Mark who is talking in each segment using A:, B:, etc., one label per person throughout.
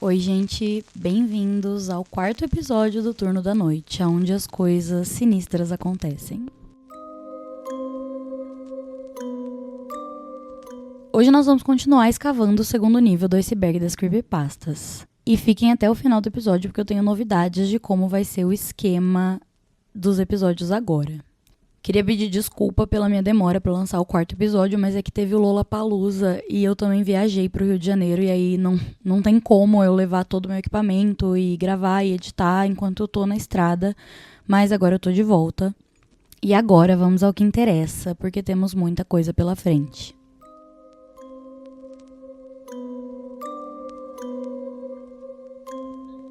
A: Oi, gente, bem-vindos ao quarto episódio do Turno da Noite, onde as coisas sinistras acontecem. Hoje nós vamos continuar escavando o segundo nível do iceberg das creepypastas. E fiquem até o final do episódio porque eu tenho novidades de como vai ser o esquema dos episódios agora. Queria pedir desculpa pela minha demora para lançar o quarto episódio, mas é que teve o Lollapalooza e eu também viajei pro Rio de Janeiro e aí não tem como eu levar todo o meu equipamento e gravar e editar enquanto eu tô na estrada, mas agora eu tô de volta. E agora vamos ao que interessa, porque temos muita coisa pela frente.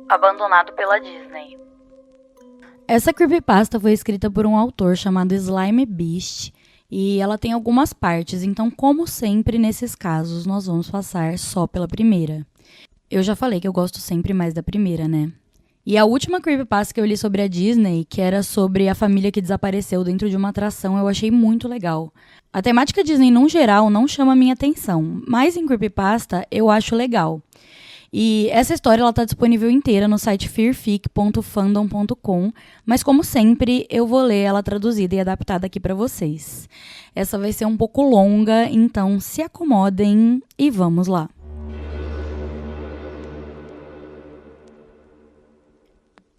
A: Abandonado pela Disney. Essa creepypasta foi escrita por um autor chamado Slime Beast e ela tem algumas partes, então como sempre nesses casos nós vamos passar só pela primeira. Eu já falei que eu gosto sempre mais da primeira, né? E a última creepypasta que eu li sobre a Disney, que era sobre a família que desapareceu dentro de uma atração, eu achei muito legal. A temática Disney, no geral, não chama a minha atenção, mas em creepypasta eu acho legal. E essa história está disponível inteira no site fearfic.fandom.com, mas como sempre, eu vou ler ela traduzida e adaptada aqui para vocês. Essa vai ser um pouco longa, então se acomodem e vamos lá.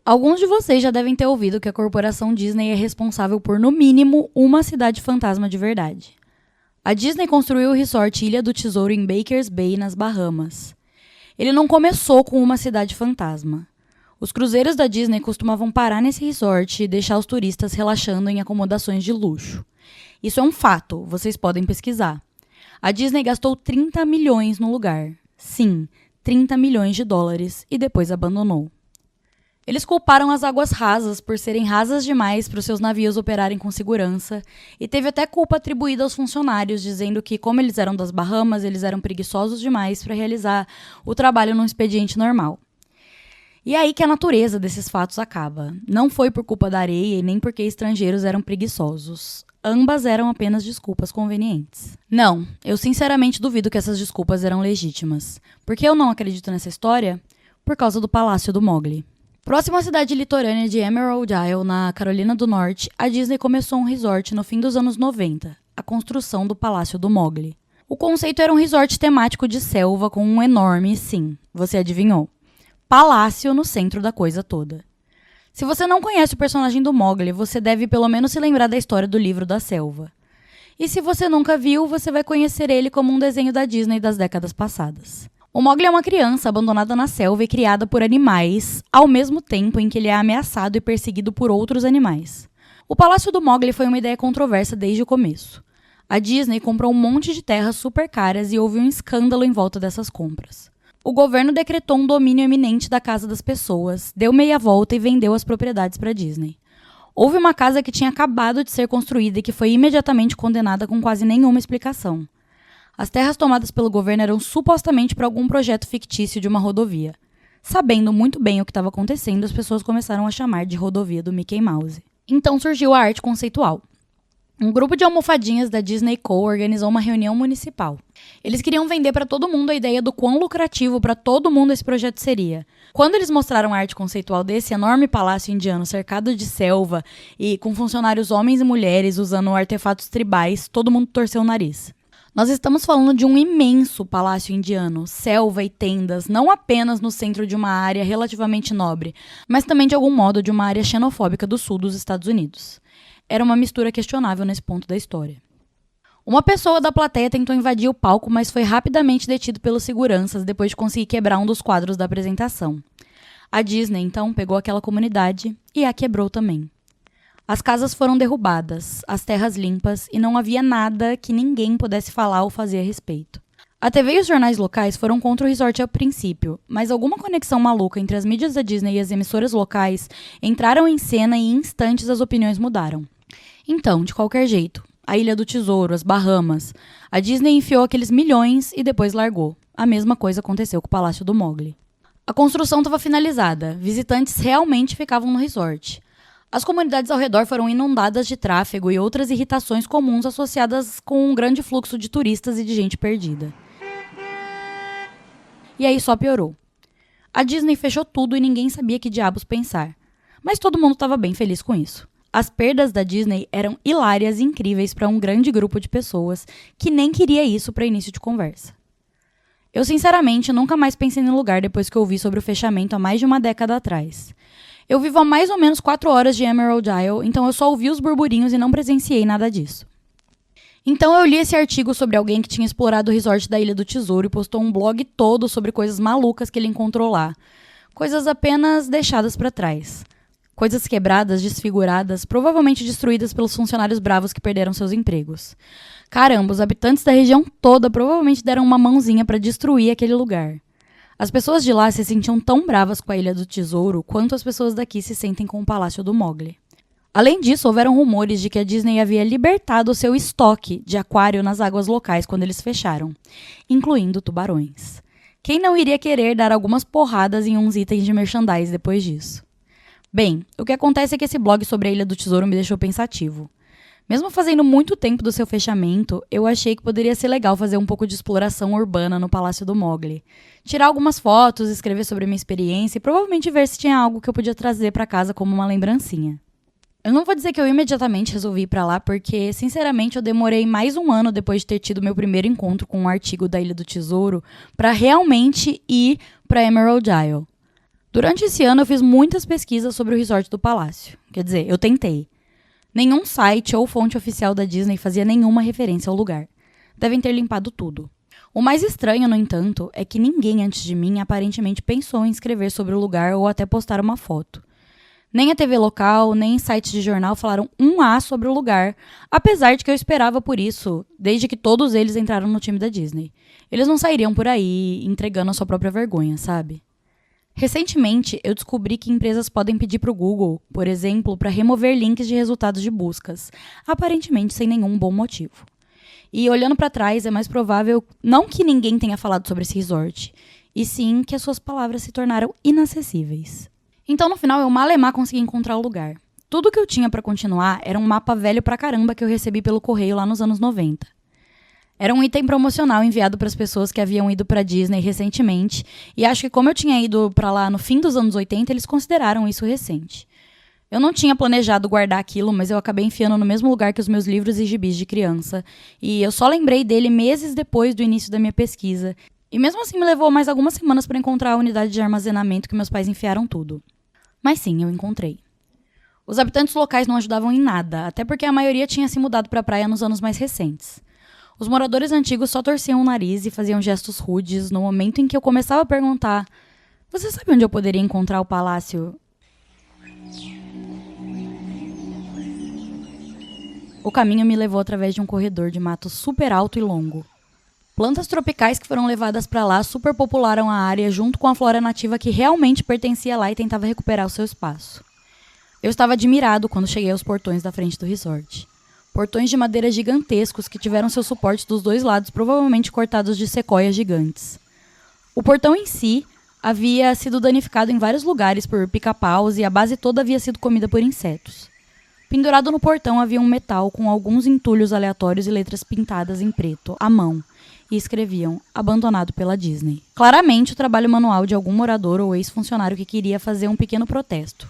A: Alguns de vocês já devem ter ouvido que a corporação Disney é responsável por, no mínimo, uma cidade fantasma de verdade. A Disney construiu o resort Ilha do Tesouro em Bakers Bay, nas Bahamas. Ele não começou com uma cidade fantasma. Os cruzeiros da Disney costumavam parar nesse resort e deixar os turistas relaxando em acomodações de luxo. Isso é um fato, vocês podem pesquisar. A Disney gastou 30 milhões no lugar. Sim, 30 milhões de dólares e depois abandonou. Eles culparam as águas rasas por serem rasas demais para os seus navios operarem com segurança e teve até culpa atribuída aos funcionários, dizendo que, como eles eram das Bahamas, eles eram preguiçosos demais para realizar o trabalho num expediente normal. E é aí que a natureza desses fatos acaba. Não foi por culpa da areia e nem porque estrangeiros eram preguiçosos. Ambas eram apenas desculpas convenientes. Não, eu sinceramente duvido que essas desculpas eram legítimas. Por que eu não acredito nessa história? Por causa do Palácio do Mowgli. Próximo à cidade litorânea de Emerald Isle, na Carolina do Norte, a Disney começou um resort no fim dos anos 90, a construção do Palácio do Mowgli. O conceito era um resort temático de selva com um enorme, sim, você adivinhou, palácio no centro da coisa toda. Se você não conhece o personagem do Mowgli, você deve pelo menos se lembrar da história do livro da selva. E se você nunca viu, você vai conhecer ele como um desenho da Disney das décadas passadas. O Mowgli é uma criança abandonada na selva e criada por animais, ao mesmo tempo em que ele é ameaçado e perseguido por outros animais. O Palácio do Mowgli foi uma ideia controversa desde o começo. A Disney comprou um monte de terras super caras e houve um escândalo em volta dessas compras. O governo decretou um domínio eminente da casa das pessoas, deu meia volta e vendeu as propriedades para a Disney. Houve uma casa que tinha acabado de ser construída e que foi imediatamente condenada com quase nenhuma explicação. As terras tomadas pelo governo eram supostamente para algum projeto fictício de uma rodovia. Sabendo muito bem o que estava acontecendo, as pessoas começaram a chamar de rodovia do Mickey Mouse. Então surgiu a arte conceitual. Um grupo de almofadinhas da Disney Co. organizou uma reunião municipal. Eles queriam vender para todo mundo a ideia do quão lucrativo para todo mundo esse projeto seria. Quando eles mostraram a arte conceitual desse enorme palácio indiano cercado de selva e com funcionários homens e mulheres usando artefatos tribais, todo mundo torceu o nariz. Nós estamos falando de um imenso palácio indiano, selva e tendas, não apenas no centro de uma área relativamente nobre, mas também de algum modo de uma área xenofóbica do sul dos Estados Unidos. Era uma mistura questionável nesse ponto da história. Uma pessoa da plateia tentou invadir o palco, mas foi rapidamente detido pelos seguranças depois de conseguir quebrar um dos quadros da apresentação. A Disney, então, pegou aquela comunidade e a quebrou também. As casas foram derrubadas, as terras limpas e não havia nada que ninguém pudesse falar ou fazer a respeito. A TV e os jornais locais foram contra o resort ao princípio, mas alguma conexão maluca entre as mídias da Disney e as emissoras locais entraram em cena e em instantes as opiniões mudaram. Então, de qualquer jeito, a Ilha do Tesouro, as Bahamas, a Disney enfiou aqueles milhões e depois largou. A mesma coisa aconteceu com o Palácio do Mowgli. A construção estava finalizada, visitantes realmente ficavam no resort. As comunidades ao redor foram inundadas de tráfego e outras irritações comuns associadas com um grande fluxo de turistas e de gente perdida. E aí só piorou. A Disney fechou tudo e ninguém sabia que diabos pensar. Mas todo mundo estava bem feliz com isso. As perdas da Disney eram hilárias e incríveis para um grande grupo de pessoas que nem queria isso para início de conversa. Eu, sinceramente, nunca mais pensei no lugar depois que eu ouvi sobre o fechamento há mais de uma década atrás. Eu vivo há mais ou menos 4 horas de Emerald Isle, então eu só ouvi os burburinhos e não presenciei nada disso. Então eu li esse artigo sobre alguém que tinha explorado o resort da Ilha do Tesouro e postou um blog todo sobre coisas malucas que ele encontrou lá. Coisas apenas deixadas para trás. Coisas quebradas, desfiguradas, provavelmente destruídas pelos funcionários bravos que perderam seus empregos. Caramba, os habitantes da região toda provavelmente deram uma mãozinha para destruir aquele lugar. As pessoas de lá se sentiam tão bravas com a Ilha do Tesouro quanto as pessoas daqui se sentem com o Palácio do Mowgli. Além disso, houveram rumores de que a Disney havia libertado seu estoque de aquário nas águas locais quando eles fecharam, incluindo tubarões. Quem não iria querer dar algumas porradas em uns itens de merchandise depois disso? Bem, o que acontece é que esse blog sobre a Ilha do Tesouro me deixou pensativo. Mesmo fazendo muito tempo do seu fechamento, eu achei que poderia ser legal fazer um pouco de exploração urbana no Palácio do Mowgli. Tirar algumas fotos, escrever sobre a minha experiência e provavelmente ver se tinha algo que eu podia trazer para casa como uma lembrancinha. Eu não vou dizer que eu imediatamente resolvi ir pra lá, porque, sinceramente, eu demorei mais um ano depois de ter tido meu primeiro encontro com um artigo da Ilha do Tesouro pra realmente ir pra Emerald Isle. Durante esse ano, eu fiz muitas pesquisas sobre o resort do Palácio. Quer dizer, eu tentei. Nenhum site ou fonte oficial da Disney fazia nenhuma referência ao lugar. Devem ter limpado tudo. O mais estranho, no entanto, é que ninguém antes de mim aparentemente pensou em escrever sobre o lugar ou até postar uma foto. Nem a TV local, nem sites de jornal falaram um A sobre o lugar, apesar de que eu esperava por isso, desde que todos eles entraram no time da Disney. Eles não sairiam por aí entregando a sua própria vergonha, sabe? Recentemente, eu descobri que empresas podem pedir para o Google, por exemplo, para remover links de resultados de buscas, aparentemente sem nenhum bom motivo. E olhando para trás, é mais provável não que ninguém tenha falado sobre esse resort, e sim que as suas palavras se tornaram inacessíveis. Então, no final, eu malemar consegui encontrar o lugar. Tudo que eu tinha para continuar era um mapa velho pra caramba que eu recebi pelo correio lá nos anos 90. Era um item promocional enviado para as pessoas que haviam ido para Disney recentemente, e acho que como eu tinha ido para lá no fim dos anos 80, eles consideraram isso recente. Eu não tinha planejado guardar aquilo, mas eu acabei enfiando no mesmo lugar que os meus livros e gibis de criança, e eu só lembrei dele meses depois do início da minha pesquisa, e mesmo assim me levou mais algumas semanas para encontrar a unidade de armazenamento que meus pais enfiaram tudo. Mas sim, eu encontrei. Os habitantes locais não ajudavam em nada, até porque a maioria tinha se mudado para a praia nos anos mais recentes. Os moradores antigos só torciam o nariz e faziam gestos rudes no momento em que eu começava a perguntar: "Você sabe onde eu poderia encontrar o palácio?" O caminho me levou através de um corredor de mato super alto e longo. Plantas tropicais que foram levadas para lá superpopularam a área junto com a flora nativa que realmente pertencia lá e tentava recuperar o seu espaço. Eu estava admirado quando cheguei aos portões da frente do resort. Portões de madeira gigantescos que tiveram seu suporte dos dois lados provavelmente cortados de sequoias gigantes. O portão em si havia sido danificado em vários lugares por pica-paus e a base toda havia sido comida por insetos. Pendurado no portão havia um metal com alguns entulhos aleatórios e letras pintadas em preto, à mão, e escreviam "Abandonado pela Disney". Claramente o trabalho manual de algum morador ou ex-funcionário que queria fazer um pequeno protesto.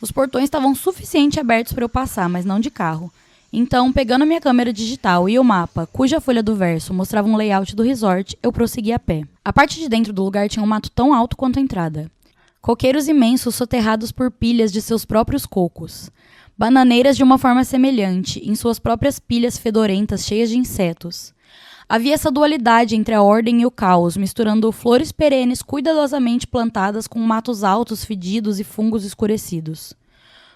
A: Os portões estavam suficientemente abertos para eu passar, mas não de carro. Então, pegando a minha câmera digital e o mapa, cuja folha do verso mostrava um layout do resort, eu prossegui a pé. A parte de dentro do lugar tinha um mato tão alto quanto a entrada. Coqueiros imensos soterrados por pilhas de seus próprios cocos. Bananeiras de uma forma semelhante, em suas próprias pilhas fedorentas cheias de insetos. Havia essa dualidade entre a ordem e o caos, misturando flores perenes cuidadosamente plantadas com matos altos, fedidos e fungos escurecidos.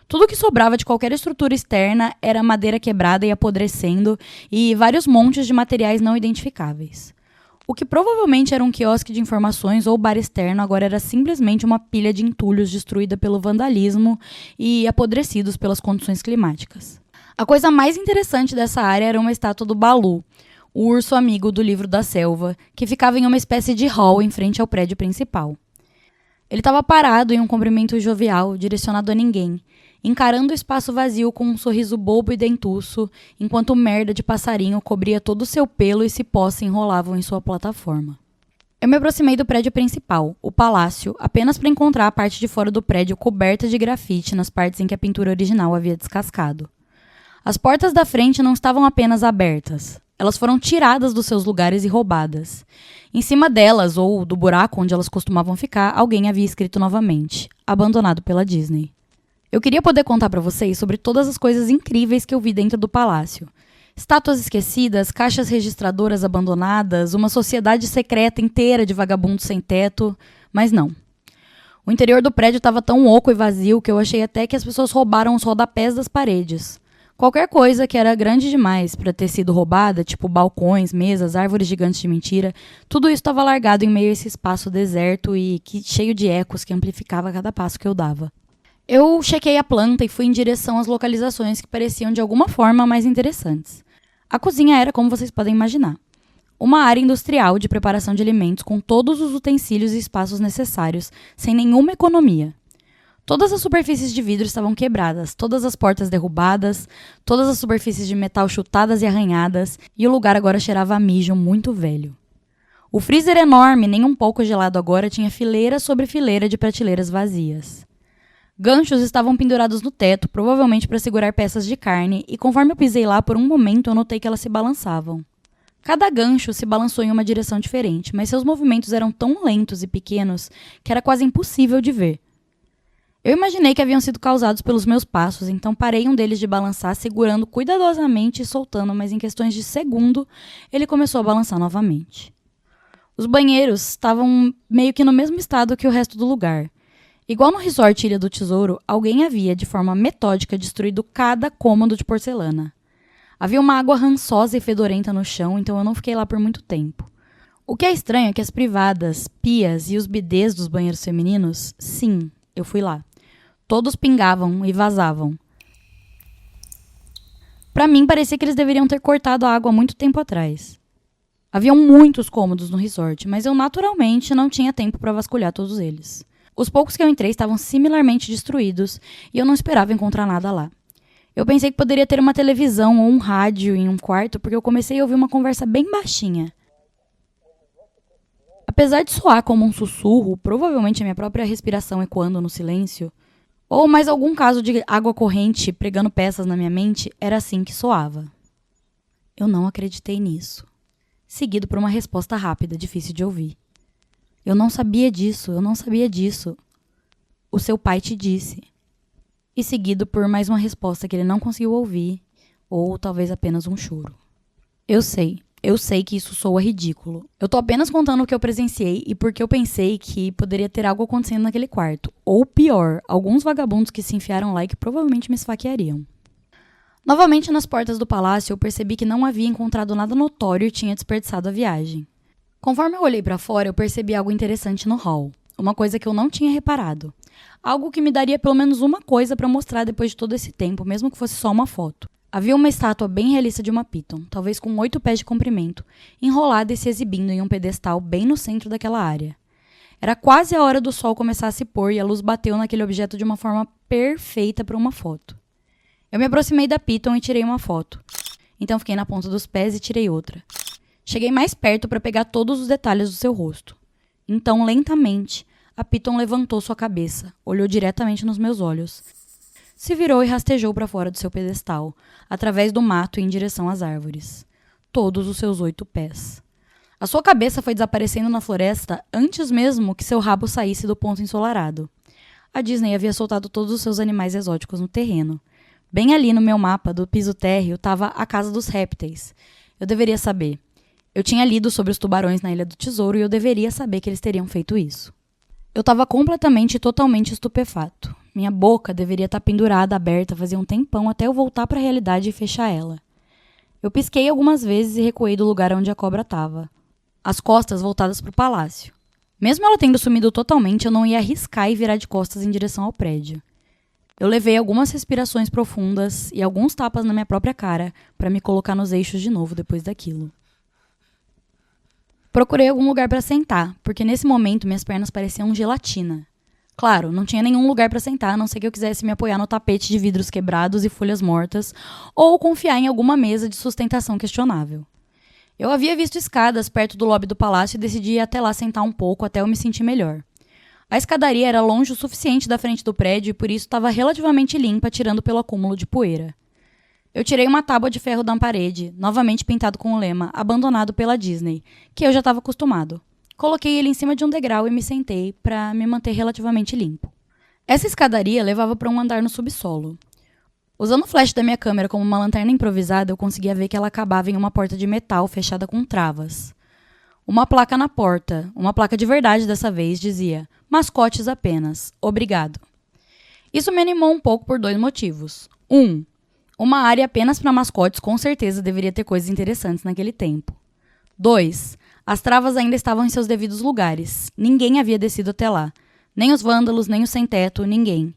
A: Tudo que sobrava de qualquer estrutura externa era madeira quebrada e apodrecendo e vários montes de materiais não identificáveis. O que provavelmente era um quiosque de informações ou bar externo agora era simplesmente uma pilha de entulhos destruída pelo vandalismo e apodrecidos pelas condições climáticas. A coisa mais interessante dessa área era uma estátua do Balu, o urso amigo do livro da selva, que ficava em uma espécie de hall em frente ao prédio principal. Ele estava parado em um comprimento jovial, direcionado a ninguém, encarando o espaço vazio com um sorriso bobo e dentuço, enquanto merda de passarinho cobria todo o seu pelo e cipós se enrolavam em sua plataforma. Eu me aproximei do prédio principal, o palácio, apenas para encontrar a parte de fora do prédio coberta de grafite nas partes em que a pintura original havia descascado. As portas da frente não estavam apenas abertas, elas foram tiradas dos seus lugares e roubadas. Em cima delas, ou do buraco onde elas costumavam ficar, alguém havia escrito novamente: abandonado pela Disney. Eu queria poder contar para vocês sobre todas as coisas incríveis que eu vi dentro do palácio. Estátuas esquecidas, caixas registradoras abandonadas, uma sociedade secreta inteira de vagabundos sem teto, mas não. O interior do prédio estava tão oco e vazio que eu achei até que as pessoas roubaram os rodapés das paredes. Qualquer coisa que era grande demais para ter sido roubada, tipo balcões, mesas, árvores gigantes de mentira, tudo isso estava largado em meio a esse espaço deserto e cheio de ecos que amplificava cada passo que eu dava. Eu chequei a planta e fui em direção às localizações que pareciam de alguma forma mais interessantes. A cozinha era como vocês podem imaginar. Uma área industrial de preparação de alimentos com todos os utensílios e espaços necessários, sem nenhuma economia. Todas as superfícies de vidro estavam quebradas, todas as portas derrubadas, todas as superfícies de metal chutadas e arranhadas, e o lugar agora cheirava a mijo muito velho. O freezer enorme, nem um pouco gelado agora, tinha fileira sobre fileira de prateleiras vazias. Ganchos estavam pendurados no teto, provavelmente para segurar peças de carne, e conforme eu pisei lá por um momento eu notei que elas se balançavam. Cada gancho se balançou em uma direção diferente, mas seus movimentos eram tão lentos e pequenos que era quase impossível de ver. Eu imaginei que haviam sido causados pelos meus passos, então parei um deles de balançar, segurando cuidadosamente e soltando, mas em questões de segundo, ele começou a balançar novamente. Os banheiros estavam meio que no mesmo estado que o resto do lugar. Igual no resort Ilha do Tesouro, alguém havia, de forma metódica, destruído cada cômodo de porcelana. Havia uma água rançosa e fedorenta no chão, então eu não fiquei lá por muito tempo. O que é estranho é que as privadas, pias e os bidês dos banheiros femininos, sim, eu fui lá. Todos pingavam e vazavam. Para mim, parecia que eles deveriam ter cortado a água há muito tempo atrás. Haviam muitos cômodos no resort, mas eu naturalmente não tinha tempo para vasculhar todos eles. Os poucos que eu entrei estavam similarmente destruídos e eu não esperava encontrar nada lá. Eu pensei que poderia ter uma televisão ou um rádio em um quarto porque eu comecei a ouvir uma conversa bem baixinha. Apesar de soar como um sussurro, provavelmente a minha própria respiração ecoando no silêncio, ou mais algum caso de água corrente pregando peças na minha mente, era assim que soava. Eu não acreditei nisso. Seguido por uma resposta rápida, difícil de ouvir. Eu não sabia disso. O seu pai te disse. E seguido por mais uma resposta que ele não conseguiu ouvir, ou talvez apenas um choro. Eu sei que isso soa ridículo. Eu tô apenas contando o que eu presenciei e porque eu pensei que poderia ter algo acontecendo naquele quarto. Ou pior, alguns vagabundos que se enfiaram lá e que provavelmente me esfaqueariam. Novamente nas portas do palácio, eu percebi que não havia encontrado nada notório e tinha desperdiçado a viagem. Conforme eu olhei para fora, eu percebi algo interessante no hall. Uma coisa que eu não tinha reparado. Algo que me daria pelo menos uma coisa para mostrar depois de todo esse tempo, mesmo que fosse só uma foto. Havia uma estátua bem realista de uma Piton, talvez com 8 pés de comprimento, enrolada e se exibindo em um pedestal bem no centro daquela área. Era quase a hora do sol começar a se pôr e a luz bateu naquele objeto de uma forma perfeita para uma foto. Eu me aproximei da Piton e tirei uma foto. Então fiquei na ponta dos pés e tirei outra. Cheguei mais perto para pegar todos os detalhes do seu rosto. Então, lentamente, a Piton levantou sua cabeça, olhou diretamente nos meus olhos, se virou e rastejou para fora do seu pedestal, através do mato e em direção às árvores. Todos os seus 8 pés. A sua cabeça foi desaparecendo na floresta antes mesmo que seu rabo saísse do ponto ensolarado. A Disney havia soltado todos os seus animais exóticos no terreno. Bem ali no meu mapa do piso térreo estava a Casa dos Répteis. Eu deveria saber. Eu tinha lido sobre os tubarões na Ilha do Tesouro e eu deveria saber que eles teriam feito isso. Eu estava completamente e totalmente estupefato. Minha boca deveria estar pendurada, aberta, fazia um tempão até eu voltar para a realidade e fechar ela. Eu pisquei algumas vezes e recuei do lugar onde a cobra estava. As costas voltadas para o palácio. Mesmo ela tendo sumido totalmente, eu não ia arriscar e virar de costas em direção ao prédio. Eu levei algumas respirações profundas e alguns tapas na minha própria cara para me colocar nos eixos de novo depois daquilo. Procurei algum lugar para sentar, porque nesse momento minhas pernas pareciam gelatina. Claro, não tinha nenhum lugar para sentar, a não ser que eu quisesse me apoiar no tapete de vidros quebrados e folhas mortas, ou confiar em alguma mesa de sustentação questionável. Eu havia visto escadas perto do lobby do palácio e decidi ir até lá sentar um pouco até eu me sentir melhor. A escadaria era longe o suficiente da frente do prédio e por isso estava relativamente limpa, tirando pelo acúmulo de poeira. Eu tirei uma tábua de ferro da parede, novamente pintado com o lema "Abandonado pela Disney", que eu já estava acostumado. Coloquei ele em cima de um degrau e me sentei para me manter relativamente limpo. Essa escadaria levava para um andar no subsolo. Usando o flash da minha câmera como uma lanterna improvisada, eu conseguia ver que ela acabava em uma porta de metal fechada com travas. Uma placa na porta, uma placa de verdade dessa vez, dizia: "Mascotes apenas. Obrigado." Isso me animou um pouco por 2 motivos. Uma área apenas para mascotes com certeza deveria ter coisas interessantes naquele tempo. 2. As travas ainda estavam em seus devidos lugares. Ninguém havia descido até lá. Nem os vândalos, nem o sem-teto, ninguém.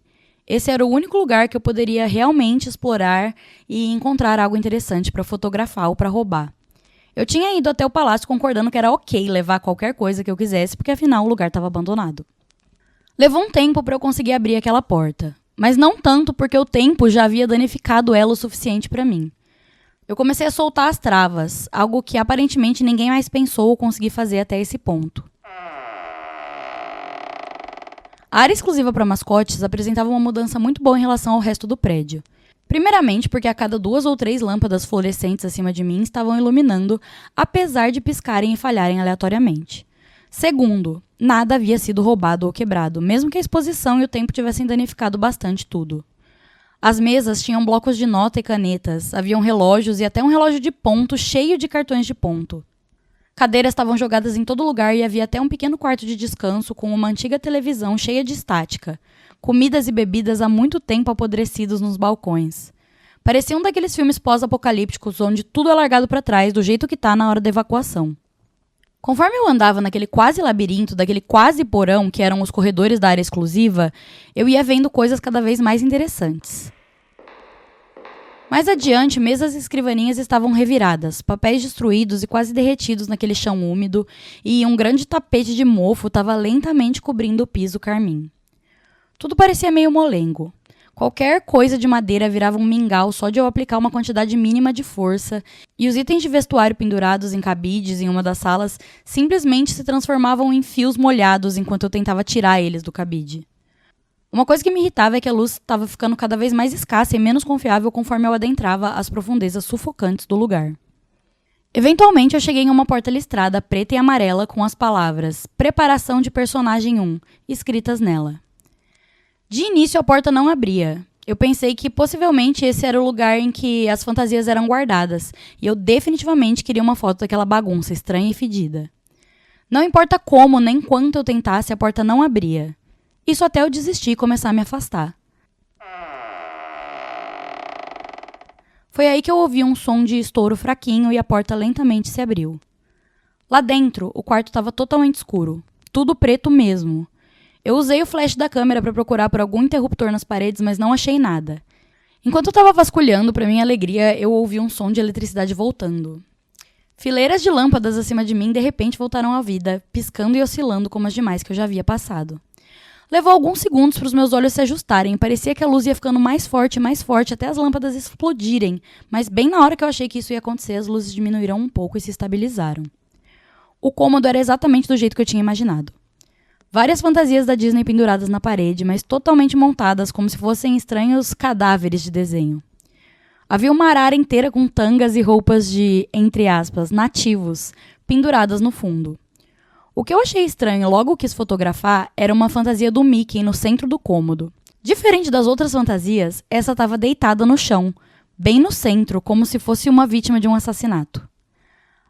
A: Esse era o único lugar que eu poderia realmente explorar e encontrar algo interessante para fotografar ou para roubar. Eu tinha ido até o palácio concordando que era ok levar qualquer coisa que eu quisesse, porque afinal o lugar estava abandonado. Levou um tempo para eu conseguir abrir aquela porta, mas não tanto porque o tempo já havia danificado ela o suficiente para mim. Eu comecei a soltar as travas, algo que aparentemente ninguém mais pensou ou conseguir fazer até esse ponto. A área exclusiva para mascotes apresentava uma mudança muito boa em relação ao resto do prédio. Primeiramente porque a cada 2 ou 3 lâmpadas fluorescentes acima de mim estavam iluminando, apesar de piscarem e falharem aleatoriamente. Segundo, nada havia sido roubado ou quebrado, mesmo que a exposição e o tempo tivessem danificado bastante tudo. As mesas tinham blocos de nota e canetas, haviam relógios e até um relógio de ponto cheio de cartões de ponto. Cadeiras estavam jogadas em todo lugar e havia até um pequeno quarto de descanso com uma antiga televisão cheia de estática. Comidas e bebidas há muito tempo apodrecidos nos balcões. Parecia um daqueles filmes pós-apocalípticos onde tudo é largado para trás do jeito que tá na hora da evacuação. Conforme eu andava naquele quase labirinto, daquele quase porão que eram os corredores da área exclusiva, eu ia vendo coisas cada vez mais interessantes. Mais adiante, mesas e escrivaninhas estavam reviradas, papéis destruídos e quase derretidos naquele chão úmido, e um grande tapete de mofo estava lentamente cobrindo o piso carmim. Tudo parecia meio molengo. Qualquer coisa de madeira virava um mingau só de eu aplicar uma quantidade mínima de força, e os itens de vestuário pendurados em cabides em uma das salas simplesmente se transformavam em fios molhados enquanto eu tentava tirar eles do cabide. Uma coisa que me irritava é que a luz estava ficando cada vez mais escassa e menos confiável conforme eu adentrava as profundezas sufocantes do lugar. Eventualmente, eu cheguei em uma porta listrada preta e amarela com as palavras "Preparação de personagem 1" escritas nela. De início, a porta não abria. Eu pensei que possivelmente esse era o lugar em que as fantasias eram guardadas, e eu definitivamente queria uma foto daquela bagunça estranha e fedida. Não importa como nem quanto eu tentasse, a porta não abria. Isso até eu desistir e começar a me afastar. Foi aí que eu ouvi um som de estouro fraquinho e a porta lentamente se abriu. Lá dentro, o quarto estava totalmente escuro. Tudo preto mesmo. Eu usei o flash da câmera para procurar por algum interruptor nas paredes, mas não achei nada. Enquanto eu estava vasculhando, para minha alegria, eu ouvi um som de eletricidade voltando. Fileiras de lâmpadas acima de mim de repente voltaram à vida, piscando e oscilando como as demais que eu já havia passado. Levou alguns segundos para os meus olhos se ajustarem. Parecia que a luz ia ficando mais forte até as lâmpadas explodirem. Mas bem na hora que eu achei que isso ia acontecer, as luzes diminuíram um pouco e se estabilizaram. O cômodo era exatamente do jeito que eu tinha imaginado. Várias fantasias da Disney penduradas na parede, mas totalmente montadas como se fossem estranhos cadáveres de desenho. Havia uma arara inteira com tangas e roupas de, entre aspas, nativos, penduradas no fundo. O que eu achei estranho e logo quis fotografar era uma fantasia do Mickey no centro do cômodo. Diferente das outras fantasias, essa estava deitada no chão, bem no centro, como se fosse uma vítima de um assassinato.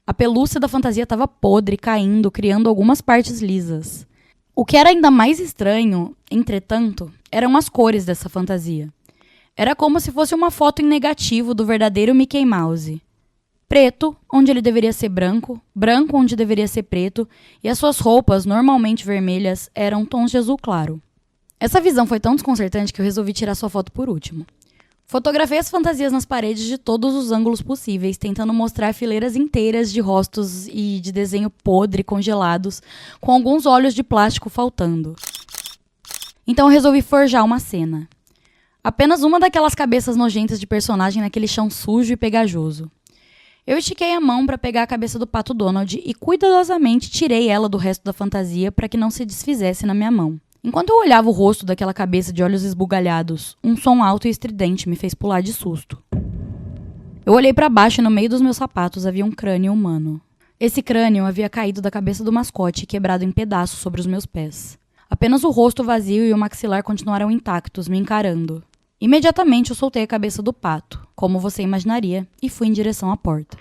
A: A pelúcia da fantasia estava podre, caindo, criando algumas partes lisas. O que era ainda mais estranho, entretanto, eram as cores dessa fantasia. Era como se fosse uma foto em negativo do verdadeiro Mickey Mouse. Preto, onde ele deveria ser branco, branco onde deveria ser preto, e as suas roupas, normalmente vermelhas, eram tons de azul claro. Essa visão foi tão desconcertante que eu resolvi tirar sua foto por último. Fotografei as fantasias nas paredes de todos os ângulos possíveis, tentando mostrar fileiras inteiras de rostos e de desenho podre congelados, com alguns olhos de plástico faltando. Então eu resolvi forjar uma cena. Apenas uma daquelas cabeças nojentas de personagem naquele chão sujo e pegajoso. Eu estiquei a mão para pegar a cabeça do Pato Donald e cuidadosamente tirei ela do resto da fantasia para que não se desfizesse na minha mão. Enquanto eu olhava o rosto daquela cabeça de olhos esbugalhados, um som alto e estridente me fez pular de susto. Eu olhei para baixo e no meio dos meus sapatos havia um crânio humano. Esse crânio havia caído da cabeça do mascote e quebrado em pedaços sobre os meus pés. Apenas o rosto vazio e o maxilar continuaram intactos, me encarando. Imediatamente eu soltei a cabeça do pato, como você imaginaria, e fui em direção à porta.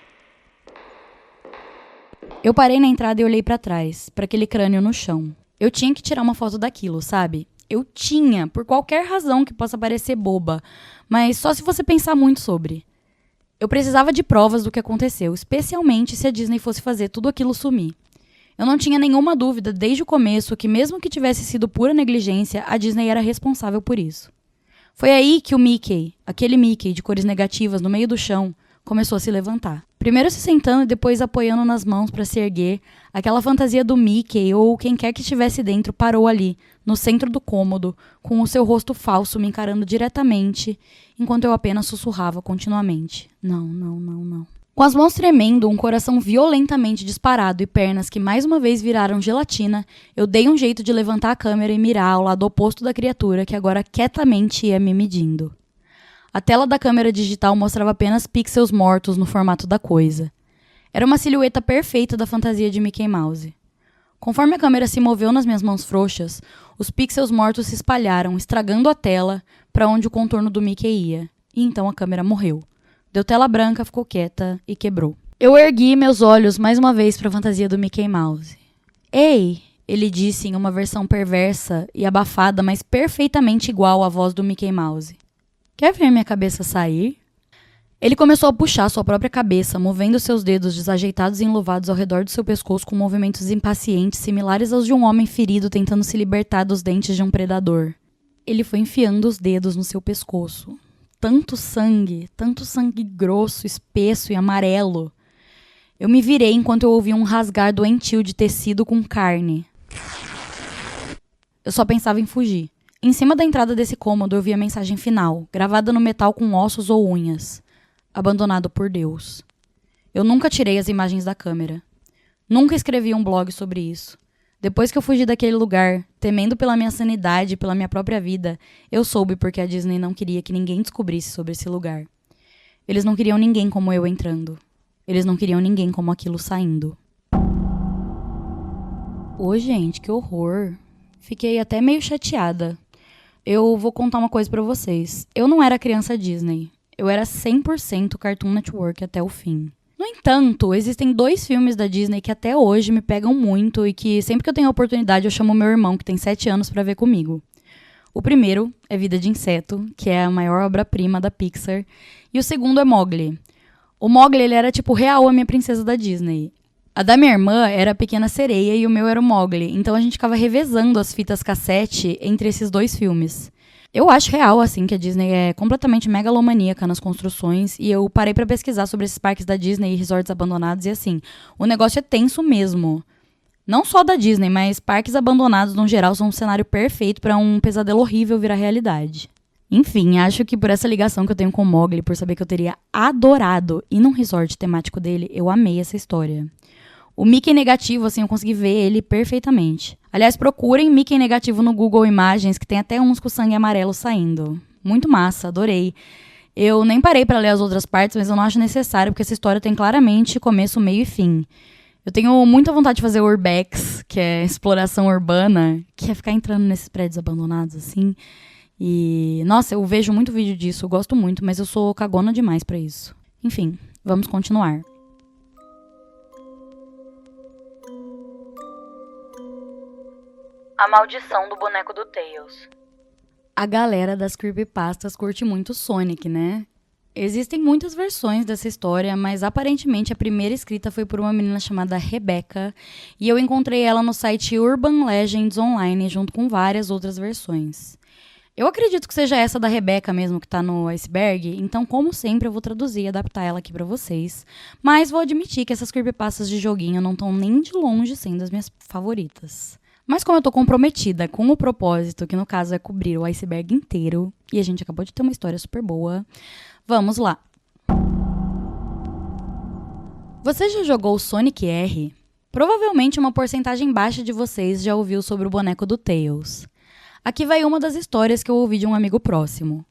A: Eu parei na entrada e olhei para trás, para aquele crânio no chão. Eu tinha que tirar uma foto daquilo, sabe? Eu tinha, por qualquer razão que possa parecer boba, mas só se você pensar muito sobre. Eu precisava de provas do que aconteceu, especialmente se a Disney fosse fazer tudo aquilo sumir. Eu não tinha nenhuma dúvida desde o começo que, mesmo que tivesse sido pura negligência, a Disney era responsável por isso. Foi aí que o Mickey, aquele Mickey de cores negativas no meio do chão, começou a se levantar. Primeiro se sentando e depois apoiando nas mãos para se erguer, aquela fantasia do Mickey ou quem quer que estivesse dentro parou ali, no centro do cômodo, com o seu rosto falso me encarando diretamente, enquanto eu apenas sussurrava continuamente. Não, não, não, não. Com as mãos tremendo, um coração violentamente disparado e pernas que mais uma vez viraram gelatina, eu dei um jeito de levantar a câmera e mirar ao lado oposto da criatura que agora quietamente ia me medindo. A tela da câmera digital mostrava apenas pixels mortos no formato da coisa. Era uma silhueta perfeita da fantasia de Mickey Mouse. Conforme a câmera se moveu nas minhas mãos frouxas, os pixels mortos se espalharam, estragando a tela para onde o contorno do Mickey ia. E então a câmera morreu. Deu tela branca, ficou quieta e quebrou. Eu ergui meus olhos mais uma vez para a fantasia do Mickey Mouse. Ei, ele disse em uma versão perversa e abafada, mas perfeitamente igual à voz do Mickey Mouse. Quer ver minha cabeça sair? Ele começou a puxar sua própria cabeça, movendo seus dedos desajeitados e enluvados ao redor do seu pescoço com movimentos impacientes similares aos de um homem ferido tentando se libertar dos dentes de um predador. Ele foi enfiando os dedos no seu pescoço. Tanto sangue grosso, espesso e amarelo. Eu me virei enquanto eu ouvia um rasgar doentio de tecido com carne. Eu só pensava em fugir. Em cima da entrada desse cômodo eu vi a mensagem final, gravada no metal com ossos ou unhas. Abandonado por Deus. Eu nunca tirei as imagens da câmera. Nunca escrevi um blog sobre isso. Depois que eu fugi daquele lugar, temendo pela minha sanidade e pela minha própria vida, eu soube porque a Disney não queria que ninguém descobrisse sobre esse lugar. Eles não queriam ninguém como eu entrando. Eles não queriam ninguém como aquilo saindo. Ô, gente, que horror. Fiquei até meio chateada. Eu vou contar uma coisa pra vocês. Eu não era criança Disney. Eu era 100% Cartoon Network até o fim. No entanto, existem 2 filmes da Disney que até hoje me pegam muito e que sempre que eu tenho a oportunidade eu chamo meu irmão, que tem 7 anos, pra ver comigo. O primeiro é Vida de Inseto, que é a maior obra-prima da Pixar. E o segundo é Mowgli. O Mowgli, ele era tipo real a minha princesa da Disney. A da minha irmã era a Pequena Sereia e o meu era o Mowgli. Então a gente ficava revezando as fitas cassete entre esses 2 filmes. Eu acho real, assim, que a Disney é completamente megalomaníaca nas construções e eu parei pra pesquisar sobre esses parques da Disney e resorts abandonados e, assim, o negócio é tenso mesmo. Não só da Disney, mas parques abandonados, no geral, são um cenário perfeito pra um pesadelo horrível virar realidade. Enfim, acho que por essa ligação que eu tenho com o Mowgli, por saber que eu teria adorado ir num resort temático dele, eu amei essa história. O Mickey negativo, assim, eu consegui ver ele perfeitamente. Aliás, procurem Mickey negativo no Google Imagens, que tem até uns com sangue amarelo saindo. Muito massa, adorei. Eu nem parei pra ler as outras partes, mas eu não acho necessário, porque essa história tem claramente começo, meio e fim. Eu tenho muita vontade de fazer Urbex, que é exploração urbana, que é ficar entrando nesses prédios abandonados, assim. E, nossa, eu vejo muito vídeo disso, eu gosto muito, mas eu sou cagona demais pra isso. Enfim, vamos continuar. A maldição do boneco do Tails. A galera das creepypastas curte muito Sonic, né? Existem muitas versões dessa história, mas aparentemente a primeira escrita foi por uma menina chamada Rebecca, e eu encontrei ela no site Urban Legends Online, junto com várias outras versões. Eu acredito que seja essa da Rebecca mesmo que tá no iceberg, então, como sempre, eu vou traduzir e adaptar ela aqui pra vocês. Mas vou admitir que essas creepypastas de joguinho não estão nem de longe sendo as minhas favoritas. Mas como eu tô comprometida com o propósito, que no caso é cobrir o iceberg inteiro, e a gente acabou de ter uma história super boa, vamos lá. Você já jogou Sonic R? Provavelmente uma porcentagem baixa de vocês já ouviu sobre o boneco do Tails. Aqui vai uma das histórias que eu ouvi de um amigo próximo.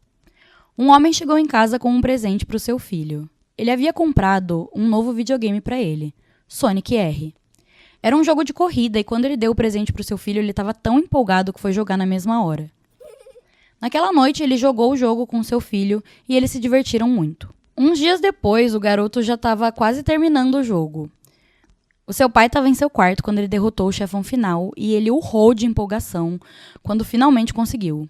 A: Um homem chegou em casa com um presente para o seu filho. Ele havia comprado um novo videogame para ele, Sonic R. Era um jogo de corrida e quando ele deu o presente para o seu filho, ele estava tão empolgado que foi jogar na mesma hora. Naquela noite, ele jogou o jogo com seu filho e eles se divertiram muito. Uns dias depois, o garoto já estava quase terminando o jogo. O seu pai estava em seu quarto quando ele derrotou o chefão final e ele urrou de empolgação quando finalmente conseguiu.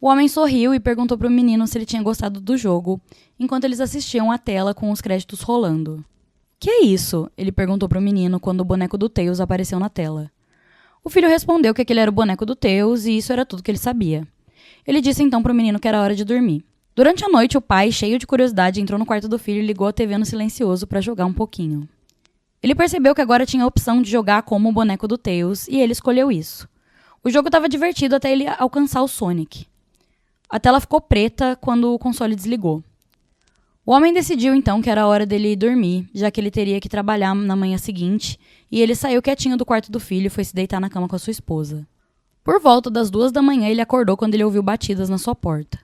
A: O homem sorriu e perguntou para o menino se ele tinha gostado do jogo, enquanto eles assistiam à tela com os créditos rolando. "Que é isso?" ele perguntou para o menino quando o boneco do Tails apareceu na tela. O filho respondeu que aquele era o boneco do Tails e isso era tudo que ele sabia. Ele disse então para o menino que era hora de dormir. Durante a noite, o pai, cheio de curiosidade, entrou no quarto do filho e ligou a TV no silencioso para jogar um pouquinho. Ele percebeu que agora tinha a opção de jogar como o boneco do Tails e ele escolheu isso. O jogo estava divertido até ele alcançar o Sonic. A tela ficou preta quando o console desligou. O homem decidiu então que era hora dele ir dormir, já que ele teria que trabalhar na manhã seguinte, e ele saiu quietinho do quarto do filho e foi se deitar na cama com a sua esposa. Por volta das 2 da manhã, ele acordou quando ele ouviu batidas na sua porta.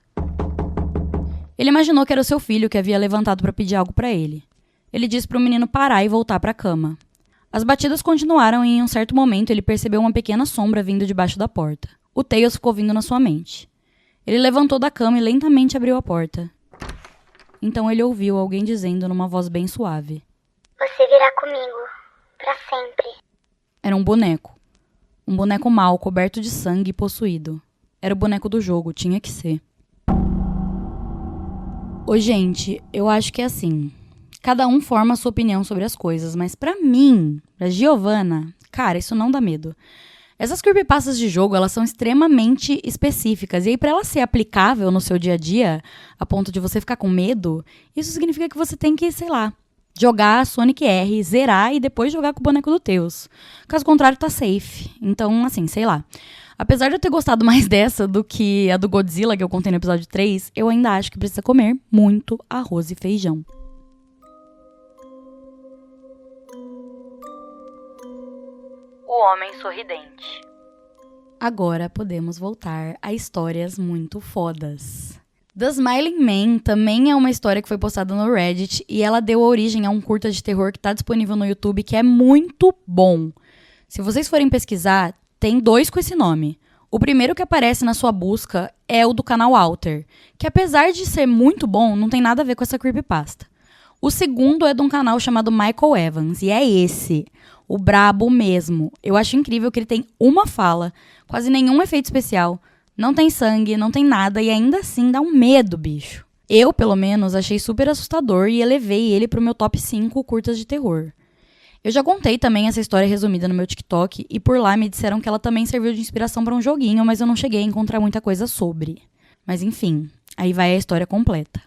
A: Ele imaginou que era o seu filho que havia levantado para pedir algo para ele. Ele disse para o menino parar e voltar para a cama. As batidas continuaram e em um certo momento ele percebeu uma pequena sombra vindo debaixo da porta. O Tails ficou vindo na sua mente. Ele levantou da cama e lentamente abriu a porta. Então ele ouviu alguém dizendo numa voz bem suave:
B: "Você virá comigo, para sempre."
A: Era um boneco. Um boneco mau, coberto de sangue e possuído. Era o boneco do jogo, tinha que ser. Ô, gente, eu acho que é assim. Cada um forma a sua opinião sobre as coisas, mas pra mim, pra Giovana, cara, isso não dá medo. Essas creepypastas de jogo, elas são extremamente específicas. E aí, pra ela ser aplicável no seu dia a dia, a ponto de você ficar com medo, isso significa que você tem que, sei lá, jogar Sonic R, zerar e depois jogar com o boneco do Tails. Caso contrário, tá safe. Então, assim, sei lá. Apesar de eu ter gostado mais dessa do que a do Godzilla, que eu contei no episódio 3, eu ainda acho que precisa comer muito arroz e feijão.
C: O Homem Sorridente.
A: Agora podemos voltar a histórias muito fodas. The Smiling Man também é uma história que foi postada no Reddit e ela deu origem a um curta de terror que está disponível no YouTube que é muito bom. Se vocês forem pesquisar, tem 2 com esse nome. O primeiro que aparece na sua busca é o do canal Alter, que apesar de ser muito bom, não tem nada a ver com essa creepypasta. O segundo é de um canal chamado Michael Evans, e é esse, o brabo mesmo. Eu acho incrível que ele tem uma fala, quase nenhum efeito especial, não tem sangue, não tem nada, e ainda assim dá um medo, bicho. Eu, pelo menos, achei super assustador e elevei ele pro meu top 5 curtas de terror. Eu já contei também essa história resumida no meu TikTok, e por lá me disseram que ela também serviu de inspiração para um joguinho, mas eu não cheguei a encontrar muita coisa sobre. Mas enfim, aí vai a história completa.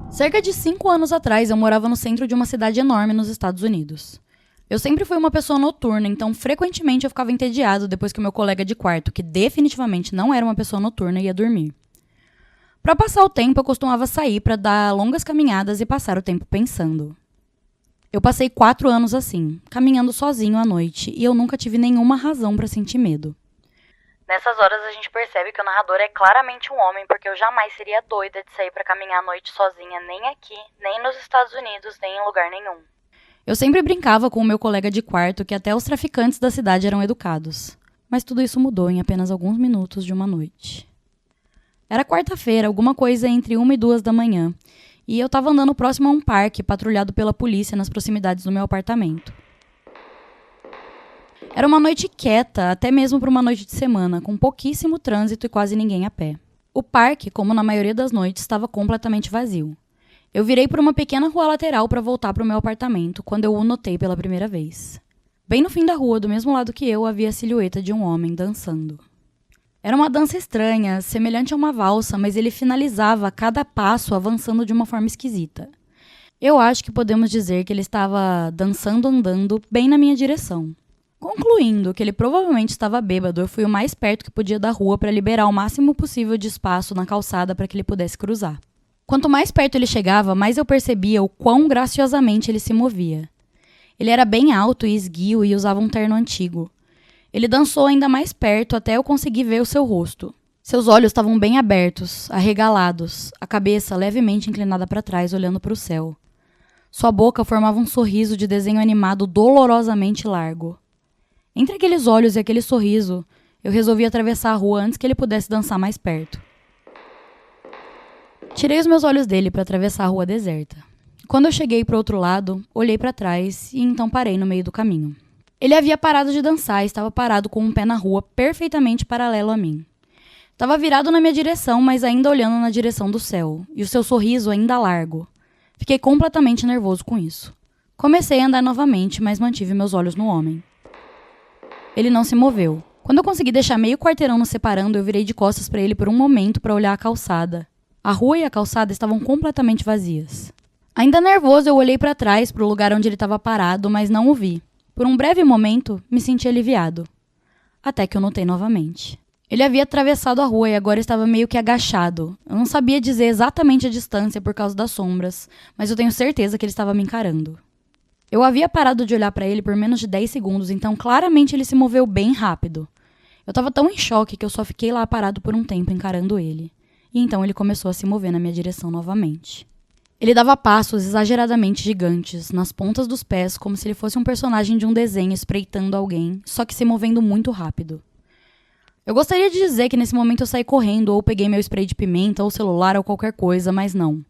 A: Cerca de 5 anos atrás, eu morava no centro de uma cidade enorme nos Estados Unidos. Eu sempre fui uma pessoa noturna, então frequentemente eu ficava entediado depois que o meu colega de quarto, que definitivamente não era uma pessoa noturna, ia dormir. Para passar o tempo, eu costumava sair para dar longas caminhadas e passar o tempo pensando. Eu passei 4 anos assim, caminhando sozinho à noite, e eu nunca tive nenhuma razão para sentir medo.
C: Nessas horas a gente percebe que o narrador é claramente um homem, porque eu jamais seria doida de sair pra caminhar à noite sozinha, nem aqui, nem nos Estados Unidos, nem em lugar nenhum.
A: Eu sempre brincava com o meu colega de quarto que até os traficantes da cidade eram educados. Mas tudo isso mudou em apenas alguns minutos de uma noite. Era quarta-feira, alguma coisa entre 1 e 2 da manhã, e eu estava andando próximo a um parque patrulhado pela polícia nas proximidades do meu apartamento. Era uma noite quieta, até mesmo para uma noite de semana, com pouquíssimo trânsito e quase ninguém a pé. O parque, como na maioria das noites, estava completamente vazio. Eu virei por uma pequena rua lateral para voltar para o meu apartamento, quando eu o notei pela primeira vez. Bem no fim da rua, do mesmo lado que eu, havia a silhueta de um homem dançando. Era uma dança estranha, semelhante a uma valsa, mas ele finalizava cada passo avançando de uma forma esquisita. Eu acho que podemos dizer que ele estava dançando andando bem na minha direção. Concluindo que ele provavelmente estava bêbado, eu fui o mais perto que podia da rua para liberar o máximo possível de espaço na calçada para que ele pudesse cruzar. Quanto mais perto ele chegava, mais eu percebia o quão graciosamente ele se movia. Ele era bem alto e esguio e usava um terno antigo. Ele dançou ainda mais perto até eu conseguir ver o seu rosto. Seus olhos estavam bem abertos, arregalados, a cabeça levemente inclinada para trás, olhando para o céu. Sua boca formava um sorriso de desenho animado dolorosamente largo. Entre aqueles olhos e aquele sorriso, eu resolvi atravessar a rua antes que ele pudesse dançar mais perto. Tirei os meus olhos dele para atravessar a rua deserta. Quando eu cheguei para o outro lado, olhei para trás e então parei no meio do caminho. Ele havia parado de dançar e estava parado com um pé na rua perfeitamente paralelo a mim. Estava virado na minha direção, mas ainda olhando na direção do céu, e o seu sorriso ainda largo. Fiquei completamente nervoso com isso. Comecei a andar novamente, mas mantive meus olhos no homem. Ele não se moveu. Quando eu consegui deixar meio quarteirão nos separando, eu virei de costas para ele por um momento para olhar a calçada. A rua e a calçada estavam completamente vazias. Ainda nervoso, eu olhei para trás, para o lugar onde ele estava parado, mas não o vi. Por um breve momento, me senti aliviado. Até que eu notei novamente. Ele havia atravessado a rua e agora estava meio que agachado. Eu não sabia dizer exatamente a distância por causa das sombras, mas eu tenho certeza que ele estava me encarando. Eu havia parado de olhar para ele por menos de 10 segundos, então claramente ele se moveu bem rápido. Eu estava tão em choque que eu só fiquei lá parado por um tempo encarando ele. E então ele começou a se mover na minha direção novamente. Ele dava passos exageradamente gigantes, nas pontas dos pés, como se ele fosse um personagem de um desenho espreitando alguém, só que se movendo muito rápido. Eu gostaria de dizer que nesse momento eu saí correndo, ou peguei meu spray de pimenta, ou celular, ou qualquer coisa, mas não.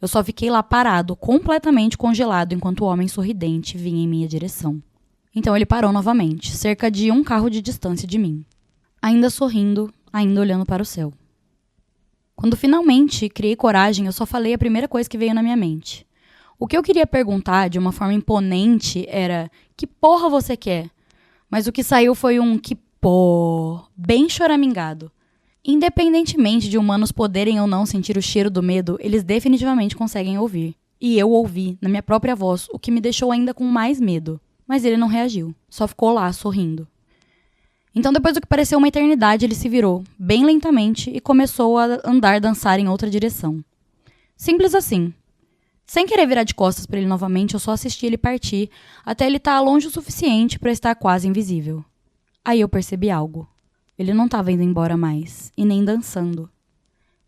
A: Eu só fiquei lá parado, completamente congelado, enquanto o homem sorridente vinha em minha direção. Então ele parou novamente, cerca de um carro de distância de mim. Ainda sorrindo, ainda olhando para o céu. Quando finalmente criei coragem, eu só falei a primeira coisa que veio na minha mente. O que eu queria perguntar, de uma forma imponente, era: que porra você quer? Mas o que saiu foi um que pô, bem choramingado. Independentemente de humanos poderem ou não sentir o cheiro do medo, eles definitivamente conseguem ouvir. E eu ouvi, na minha própria voz, o que me deixou ainda com mais medo. Mas ele não reagiu, só ficou lá, sorrindo. Então, depois do que pareceu uma eternidade, ele se virou, bem lentamente, e começou a dançar em outra direção. Simples assim. Sem querer virar de costas para ele novamente, eu só assisti ele partir, até ele estar longe o suficiente para estar quase invisível. Aí eu percebi algo. Ele não estava indo embora mais, e nem dançando.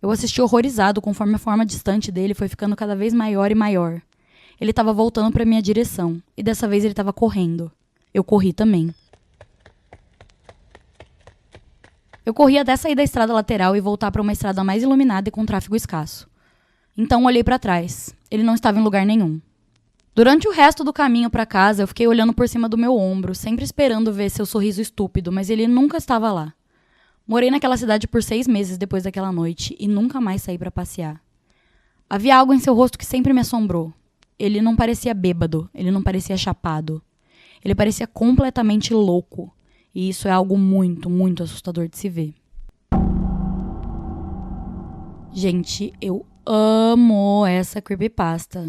A: Eu assisti horrorizado conforme a forma distante dele foi ficando cada vez maior e maior. Ele estava voltando para minha direção, e dessa vez ele estava correndo. Eu corri também. Eu corri até sair da estrada lateral e voltar para uma estrada mais iluminada e com tráfego escasso. Então olhei para trás. Ele não estava em lugar nenhum. Durante o resto do caminho para casa, eu fiquei olhando por cima do meu ombro, sempre esperando ver seu sorriso estúpido, mas ele nunca estava lá. Morei naquela cidade por 6 meses depois daquela noite e nunca mais saí para passear. Havia algo em seu rosto que sempre me assombrou. Ele não parecia bêbado, ele não parecia chapado. Ele parecia completamente louco. E isso é algo muito, muito assustador de se ver. Gente, eu amo essa creepypasta.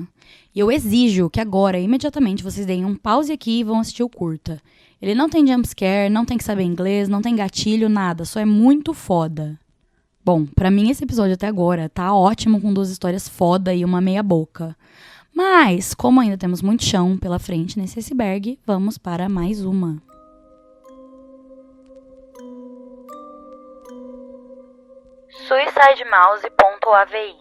A: E eu exijo que agora, imediatamente, vocês deem um pause aqui e vão assistir o curta. Ele não tem jumpscare, não tem que saber inglês, não tem gatilho, nada. Só é muito foda. Bom, pra mim esse episódio até agora tá ótimo, com 2 histórias foda e uma meia boca. Mas, como ainda temos muito chão pela frente nesse iceberg, vamos para mais uma.
C: SuicideMouse.avi.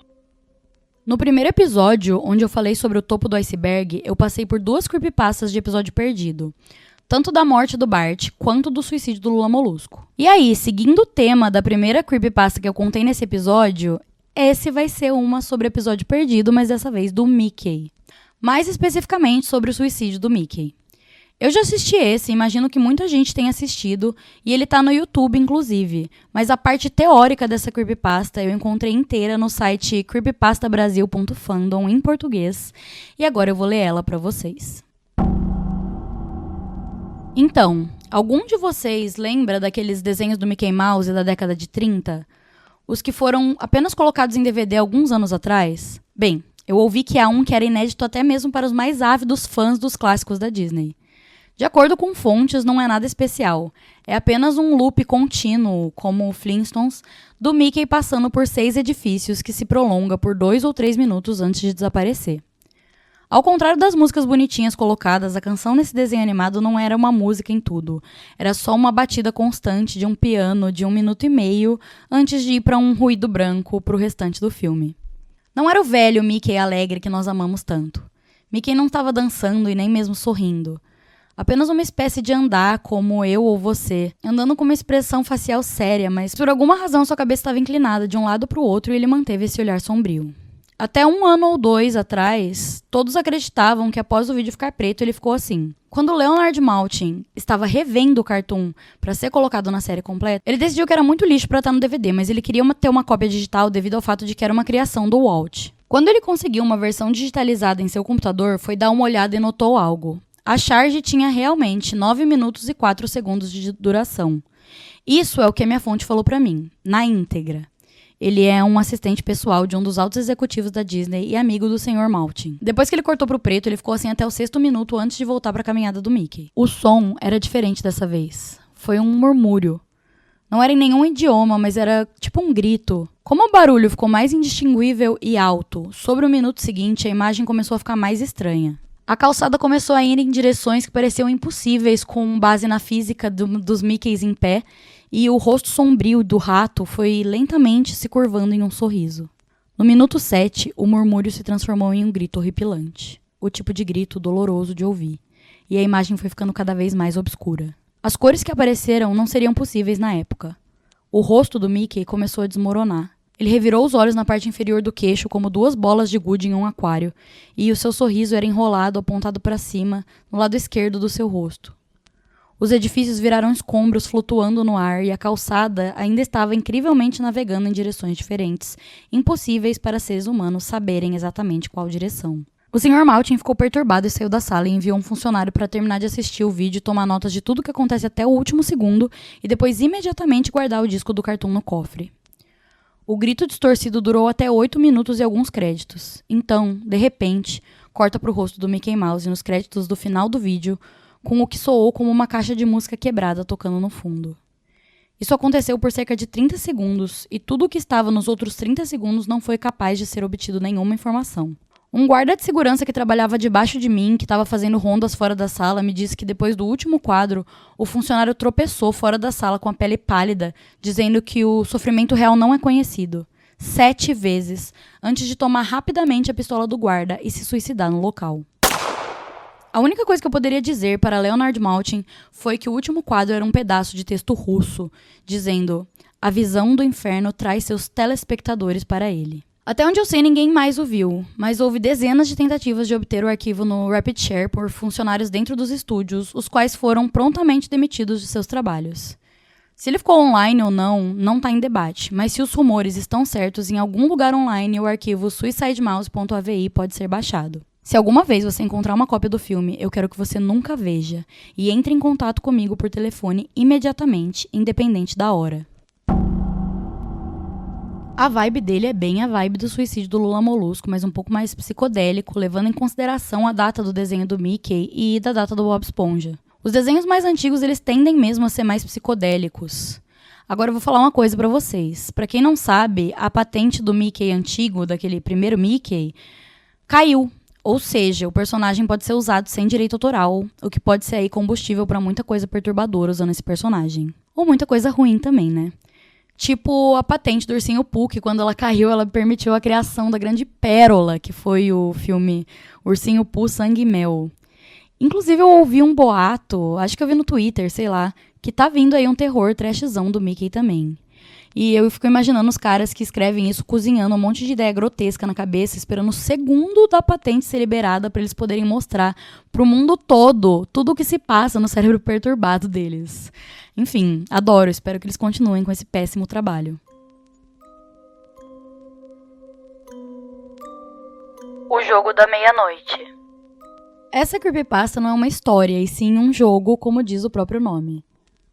A: No primeiro episódio, onde eu falei sobre o topo do iceberg, eu passei por 2 creepypastas de episódio perdido. Tanto da morte do Bart, quanto do suicídio do Lula Molusco. E aí, seguindo o tema da primeira creepypasta que eu contei nesse episódio, esse vai ser uma sobre episódio perdido, mas dessa vez do Mickey. Mais especificamente sobre o suicídio do Mickey. Eu já assisti esse, imagino que muita gente tenha assistido, e ele tá no YouTube, inclusive. Mas a parte teórica dessa creepypasta eu encontrei inteira no site creepypastabrasil.fandom, em português, e agora eu vou ler ela pra vocês. Então, algum de vocês lembra daqueles desenhos do Mickey Mouse da década de 30? Os que foram apenas colocados em DVD alguns anos atrás? Bem, eu ouvi que há um que era inédito até mesmo para os mais ávidos fãs dos clássicos da Disney. De acordo com fontes, não é nada especial. É apenas um loop contínuo, como o Flintstones, do Mickey passando por 6 edifícios que se prolonga por 2 ou 3 minutos antes de desaparecer. Ao contrário das músicas bonitinhas colocadas, a canção nesse desenho animado não era uma música em tudo. Era só uma batida constante de um piano de 1 minuto e meio antes de ir para um ruído branco para o restante do filme. Não era o velho Mickey alegre que nós amamos tanto. Mickey não estava dançando e nem mesmo sorrindo. Apenas uma espécie de andar como eu ou você, andando com uma expressão facial séria, mas por alguma razão sua cabeça estava inclinada de um lado para o outro e ele manteve esse olhar sombrio. Até 1 ano ou 2 atrás, todos acreditavam que após o vídeo ficar preto ele ficou assim. Quando Leonard Maltin estava revendo o cartoon para ser colocado na série completa, ele decidiu que era muito lixo para estar no DVD, mas ele queria ter uma cópia digital devido ao fato de que era uma criação do Walt. Quando ele conseguiu uma versão digitalizada em seu computador, foi dar uma olhada e notou algo. A charge tinha realmente 9 minutos e 4 segundos de duração. Isso é o que a minha fonte falou pra mim, na íntegra. Ele é um assistente pessoal de um dos altos executivos da Disney e amigo do Sr. Maltin. Depois que ele cortou pro preto, ele ficou assim até o 6º minuto antes de voltar pra caminhada do Mickey. O som era diferente dessa vez. Foi um murmúrio. Não era em nenhum idioma, mas era tipo um grito. Como o barulho ficou mais indistinguível e alto, sobre o minuto seguinte a imagem começou a ficar mais estranha. A calçada começou a ir em direções que pareciam impossíveis com base na física dos Mickeys em pé, e o rosto sombrio do rato foi lentamente se curvando em um sorriso. No minuto 7, o murmúrio se transformou em um grito horripilante. O tipo de grito doloroso de ouvir. E a imagem foi ficando cada vez mais obscura. As cores que apareceram não seriam possíveis na época. O rosto do Mickey começou a desmoronar. Ele revirou os olhos na parte inferior do queixo como 2 bolas de gude em um aquário, e o seu sorriso era enrolado, apontado para cima, no lado esquerdo do seu rosto. Os edifícios viraram escombros flutuando no ar e a calçada ainda estava incrivelmente navegando em direções diferentes, impossíveis para seres humanos saberem exatamente qual direção. O Sr. Maltin ficou perturbado e saiu da sala e enviou um funcionário para terminar de assistir o vídeo e tomar notas de tudo o que acontece até o último segundo e depois imediatamente guardar o disco do cartoon no cofre. O grito distorcido durou até 8 minutos e alguns créditos. Então, de repente, corta para o rosto do Mickey Mouse nos créditos do final do vídeo, com o que soou como uma caixa de música quebrada tocando no fundo. Isso aconteceu por cerca de 30 segundos, e tudo o que estava nos outros 30 segundos não foi capaz de ser obtido nenhuma informação. Um guarda de segurança que trabalhava debaixo de mim, que estava fazendo rondas fora da sala, me disse que depois do último quadro, o funcionário tropeçou fora da sala com a pele pálida, dizendo que o sofrimento real não é conhecido. 7 vezes, antes de tomar rapidamente a pistola do guarda e se suicidar no local. A única coisa que eu poderia dizer para Leonard Maltin foi que o último quadro era um pedaço de texto russo, dizendo: "A visão do inferno traz seus telespectadores para ele." Até onde eu sei, ninguém mais o viu, mas houve dezenas de tentativas de obter o arquivo no RapidShare por funcionários dentro dos estúdios, os quais foram prontamente demitidos de seus trabalhos. Se ele ficou online ou não está em debate, mas se os rumores estão certos, em algum lugar online o arquivo suicidemouse.avi pode ser baixado. Se alguma vez você encontrar uma cópia do filme, eu quero que você nunca veja, e entre em contato comigo por telefone imediatamente, independente da hora. A vibe dele é bem a vibe do suicídio do Lula Molusco, mas um pouco mais psicodélico, levando em consideração a data do desenho do Mickey e da data do Bob Esponja. Os desenhos mais antigos, eles tendem mesmo a ser mais psicodélicos. Agora eu vou falar uma coisa pra vocês. Pra quem não sabe, a patente do Mickey antigo, daquele primeiro Mickey, caiu. Ou seja, o personagem pode ser usado sem direito autoral, o que pode ser aí combustível pra muita coisa perturbadora usando esse personagem. Ou muita coisa ruim também, né? Tipo a patente do Ursinho Pooh, que quando ela caiu, ela permitiu a criação da grande pérola, que foi o filme Ursinho Pooh, Sangue e Mel. Inclusive, eu ouvi um boato, acho que eu vi no Twitter, sei lá, que tá vindo aí um terror trashzão do Mickey também. E eu fico imaginando os caras que escrevem isso cozinhando um monte de ideia grotesca na cabeça, esperando o segundo da patente ser liberada para eles poderem mostrar pro mundo todo tudo o que se passa no cérebro perturbado deles. Enfim, adoro, espero que eles continuem com esse péssimo trabalho.
C: O jogo da meia-noite.
A: Essa creepypasta não é uma história, e sim um jogo, como diz o próprio nome.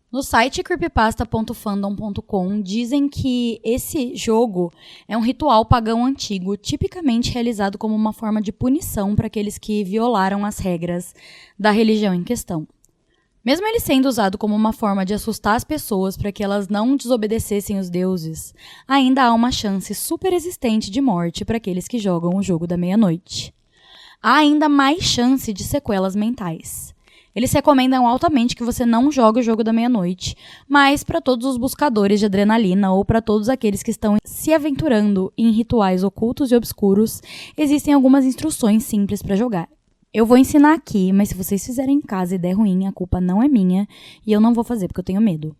A: No site creepypasta.fandom.com dizem que esse jogo é um ritual pagão antigo, tipicamente realizado como uma forma de punição para aqueles que violaram as regras da religião em questão. Mesmo ele sendo usado como uma forma de assustar as pessoas para que elas não desobedecessem os deuses, ainda há uma chance super existente de morte para aqueles que jogam o jogo da meia-noite. Há ainda mais chance de sequelas mentais. Eles recomendam altamente que você não jogue o jogo da meia-noite, mas para todos os buscadores de adrenalina ou para todos aqueles que estão se aventurando em rituais ocultos e obscuros, existem algumas instruções simples para jogar. Eu vou ensinar aqui, mas se vocês fizerem em casa e der ruim, a culpa não é minha e eu não vou fazer porque eu tenho medo.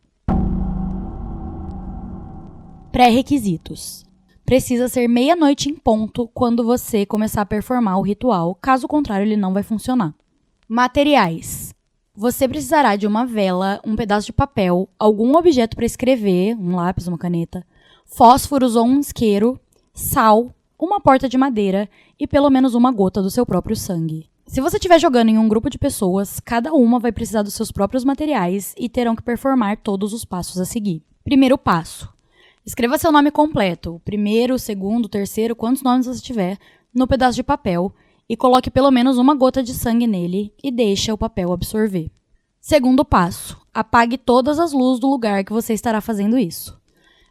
A: Pré-requisitos. Precisa ser meia-noite em ponto quando você começar a performar o ritual, caso contrário ele não vai funcionar. Materiais. Você precisará de uma vela, um pedaço de papel, algum objeto para escrever, um lápis, uma caneta, fósforos ou um isqueiro, sal, uma porta de madeira e pelo menos uma gota do seu próprio sangue. Se você estiver jogando em um grupo de pessoas, cada uma vai precisar dos seus próprios materiais e terão que performar todos os passos a seguir. Primeiro passo. Escreva seu nome completo, o primeiro, o segundo, o terceiro, quantos nomes você tiver, no pedaço de papel e coloque pelo menos uma gota de sangue nele e deixe o papel absorver. Segundo passo. Apague todas as luzes do lugar que você estará fazendo isso.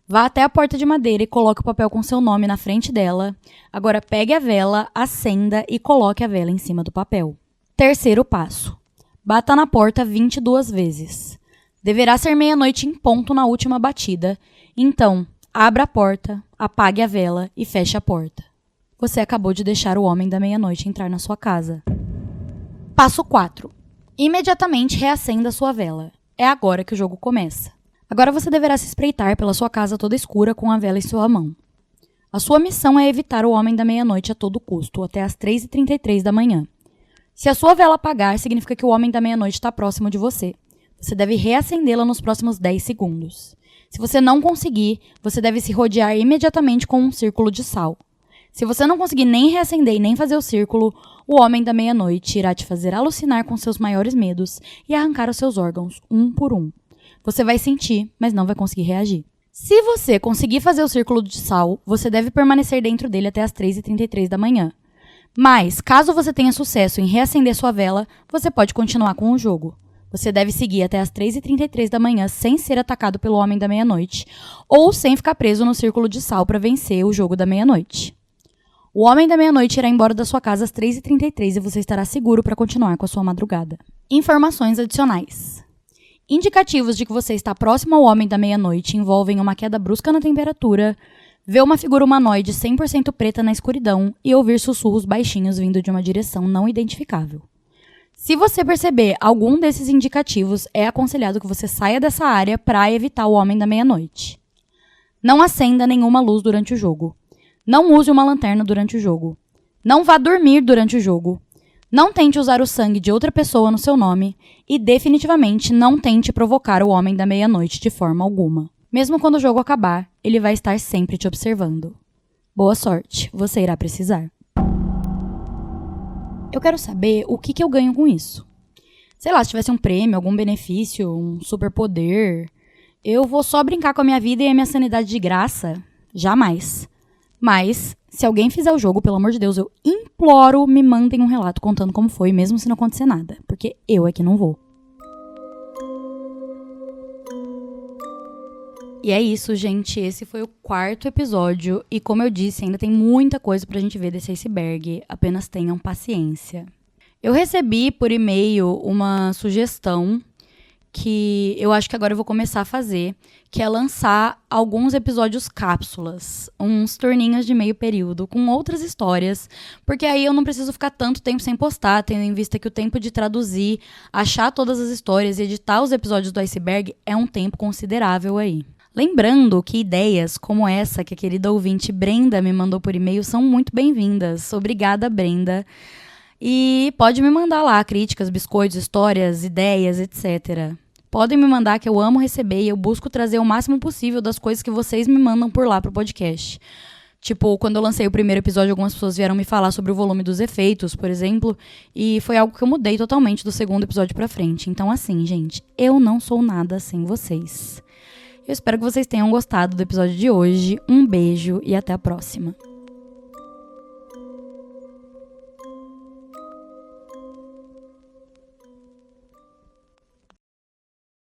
A: Vá até a porta de madeira e coloque o papel com seu nome na frente dela. Agora pegue a vela, acenda e coloque a vela em cima do papel. Terceiro passo. Bata na porta 22 vezes. Deverá ser meia-noite em ponto na última batida. Então, abra a porta, apague a vela e feche a porta. Você acabou de deixar o homem da meia-noite entrar na sua casa. Passo 4. Imediatamente reacenda sua vela. É agora que o jogo começa. Agora você deverá se espreitar pela sua casa toda escura com a vela em sua mão. A sua missão é evitar o homem da meia-noite a todo custo, até as 3h33 da manhã. Se a sua vela apagar, significa que o homem da meia-noite está próximo de você. Você deve reacendê-la nos próximos 10 segundos. Se você não conseguir, você deve se rodear imediatamente com um círculo de sal. Se você não conseguir nem reacender e nem fazer o círculo, o homem da meia-noite irá te fazer alucinar com seus maiores medos e arrancar os seus órgãos, um por um. Você vai sentir, mas não vai conseguir reagir. Se você conseguir fazer o círculo de sal, você deve permanecer dentro dele até as 3h33 da manhã. Mas, caso você tenha sucesso em reacender sua vela, você pode continuar com o jogo. Você deve seguir até as 3h33 da manhã sem ser atacado pelo homem da meia-noite, ou sem ficar preso no círculo de sal para vencer o jogo da meia-noite. O homem da meia-noite irá embora da sua casa às 3h33 e você estará seguro para continuar com a sua madrugada. Informações adicionais. Indicativos de que você está próximo ao homem da meia-noite envolvem uma queda brusca na temperatura, ver uma figura humanoide 100% preta na escuridão e ouvir sussurros baixinhos vindo de uma direção não identificável. Se você perceber algum desses indicativos, é aconselhado que você saia dessa área para evitar o homem da meia-noite. Não acenda nenhuma luz durante o jogo. Não use uma lanterna durante o jogo. Não vá dormir durante o jogo. Não tente usar o sangue de outra pessoa no seu nome e definitivamente não tente provocar o homem da meia-noite de forma alguma. Mesmo quando o jogo acabar, ele vai estar sempre te observando. Boa sorte, você irá precisar. Eu quero saber o que eu ganho com isso. Sei lá, se tivesse um prêmio, algum benefício, um superpoder, eu vou só brincar com a minha vida e a minha sanidade de graça? Jamais. Mas, se alguém fizer o jogo, pelo amor de Deus, eu imploro, me mandem um relato contando como foi, mesmo se não acontecer nada. Porque eu é que não vou. E é isso, gente. Esse foi o 4º episódio. E como eu disse, ainda tem muita coisa pra gente ver desse iceberg. Apenas tenham paciência. Eu recebi por e-mail uma sugestão que eu acho que agora eu vou começar a fazer, que é lançar alguns episódios cápsulas, uns turninhos de meio período, com outras histórias, porque aí eu não preciso ficar tanto tempo sem postar, tendo em vista que o tempo de traduzir, achar todas as histórias e editar os episódios do iceberg é um tempo considerável aí. Lembrando que ideias como essa que a querida ouvinte Brenda me mandou por e-mail são muito bem-vindas. Obrigada, Brenda. E pode me mandar lá críticas, biscoitos, histórias, ideias, etc. Podem me mandar, que eu amo receber e eu busco trazer o máximo possível das coisas que vocês me mandam por lá pro podcast. Tipo, quando eu lancei o primeiro episódio, algumas pessoas vieram me falar sobre o volume dos efeitos, por exemplo, e foi algo que eu mudei totalmente do segundo episódio pra frente. Então, assim, gente, eu não sou nada sem vocês. Eu espero que vocês tenham gostado do episódio de hoje. Um beijo e até a próxima.